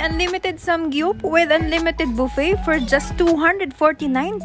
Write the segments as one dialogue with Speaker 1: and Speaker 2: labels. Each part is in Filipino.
Speaker 1: unlimited samgyup with unlimited buffet for just 249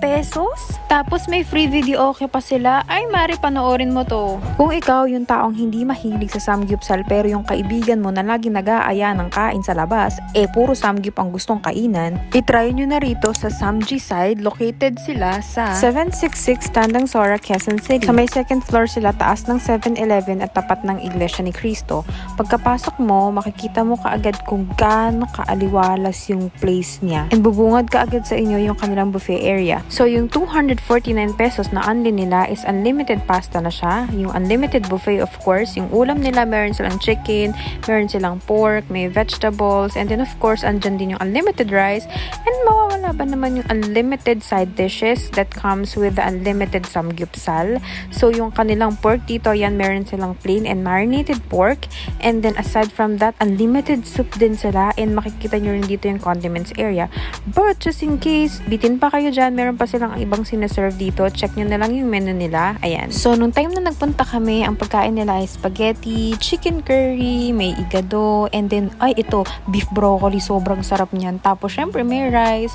Speaker 1: pesos. Tapos may free video okay pa sila. Ay, mari panoorin mo to. Kung ikaw yung taong hindi mahilig sa samgyupsal pero yung kaibigan mo na lagi nag-aaya ng kain sa labas, puro samgyup ang gustong kainan, itry nyo na rito sa Samji Side. Located sila sa 766 Tandang Sora, Quezon City. Sa may second floor sila, taas ng 7-Eleven at tapat ng Iglesia ni Cristo. Pagkapasok mo, makikita mo kaagad kung gaano kaaliwalas yung place niya. And bubungad kaagad sa inyo yung kanilang buffet area. So yung 249 pesos na unli nila is unlimited pasta na siya. Yung unlimited buffet, of course, yung ulam nila, meron silang chicken, meron silang pork, may vegetables, and then of course, andyan din yung unlimited rice. And mawawala ba naman yung unlimited side dishes that comes with the unlimited samgyupsal. So yung kanilang pork dito, yan, meron silang plain and marinated pork. And then aside from that, unlimited soup din sila, and makikita nyo rin dito yung condiments area. But just in case bitin pa kayo dyan, meron pa silang ibang sinaserve dito, check nyo na lang yung menu nila. Ayan. So nung time na nagpunta kami, ang pagkain nila ay spaghetti, chicken curry, may igado, and then ito, beef broccoli, sobrang sarap niyan. Tapos syempre may rice,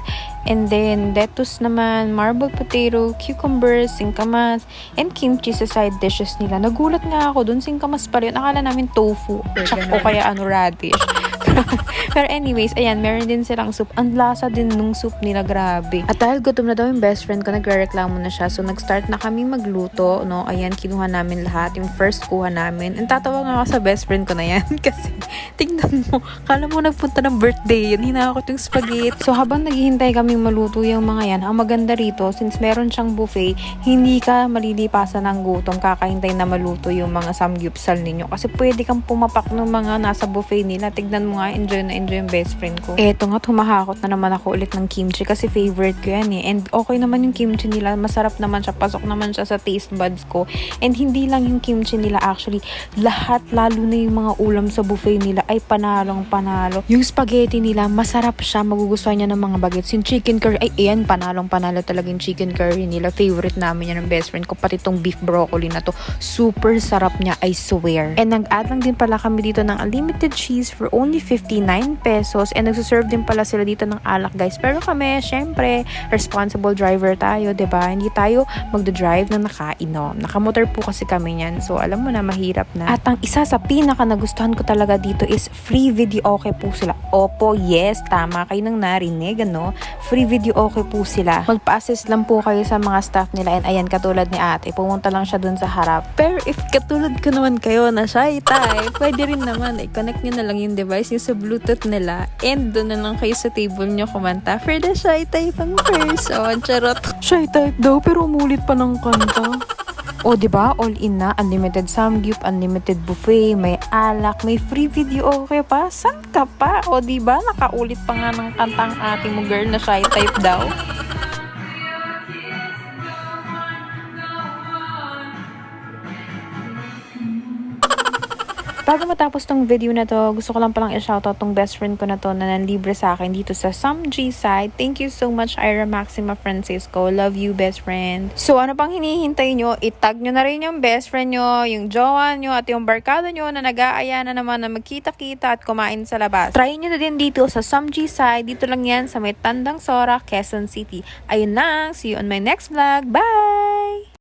Speaker 1: and then lettuce naman, marble potato, cucumbers, singkamas, and kimchi sa side dishes nila. Nagulat nga ako dun, singkamas pala yun. Akala namin tofu, o kaya radish. Pero anyways, ayan, meron din silang soup. Ang lasa din nung soup nila, grabe. At dahil gutom na daw yung best friend ko, nagre-reklamo na siya. So nag-start na kami magluto, no? Ayan, kinuha namin lahat. Yung first kuha namin. And tatawa nga ako sa best friend ko na yan. Kasi, tingnan mo, kala mo nagpunta ng birthday yun. Hinakot yung spaghetti. So habang naghihintay kaming maluto yung mga yan, ang maganda rito, since meron siyang buffet, hindi ka malilipasan ng gutom kakahintay na maluto yung mga samgyupsal ninyo. Kasi pwede kang pumapak ng mga nasa buffet nila. Tignan mo nga, enjoy na enjoy yung best friend ko. Eto nga, humahakot na naman ako ulit ng kimchi kasi favorite ko yan eh. And okay naman yung kimchi nila. Masarap naman siya. Pasok naman siya sa taste buds ko. And hindi lang yung kimchi nila, actually, lahat, lalo na yung mga ulam sa buffet nila ay panalong panalo. Yung spaghetti nila, masarap siya. Magugustuhan niya ng mga bagets. Yung chicken curry, ay ayan, panalong panalo talaga yung chicken curry nila. Favorite namin yan ng best friend ko. Pati tong beef broccoli na to. Super sarap niya, I swear. And nag-add lang din pala kami dito ng unlimited cheese for only 59 pesos, and nagsuserve din pala sila dito ng alak, guys. Pero kami, syempre, responsible driver tayo, 'di ba? Hindi tayo magdo-drive na nakainom. Nakamotor po kasi kami niyan. So, alam mo na, mahirap na. At ang isa sa pinaka nagustuhan ko talaga dito is free video okay po sila. Opo, yes, tama kayo nang narinig, ano? Free video okay po sila. Magpa-assist lang po kayo sa mga staff nila, and ayan, katulad ni ate, pumunta lang siya dun sa harap. Pero if katulad ko naman kayo na shy type, pwede rin naman, i-connect nyo na lang yung device nyo sa Bluetooth nila, and doon na lang kayo sa table nyo kumanta for the shy type ang person. Charot. Shy type daw, pero umulit pa ng kanta. O, diba? All in na. Unlimited samgyup, unlimited buffet, may alak, may free video okay pa. Saan ka pa? O, diba? Nakaulit pa nga ng kantang ate mo, girl, na shy type daw. Bago matapos tong video na to, gusto ko lang palang i-shoutout tong best friend ko na to na nanlibre sa akin dito sa Samji Side. Thank you so much, Ira Maxima Francisco. Love you, best friend. So, ano pang hinihintay nyo? I-tag nyo na rin yung best friend nyo, yung jowa nyo, at yung barkada nyo na nag-aaya na naman na magkita-kita at kumain sa labas. Try nyo na din dito sa Samji Side. Dito lang yan sa may Tandang Sora, Quezon City. Ayun lang. See you on my next vlog. Bye!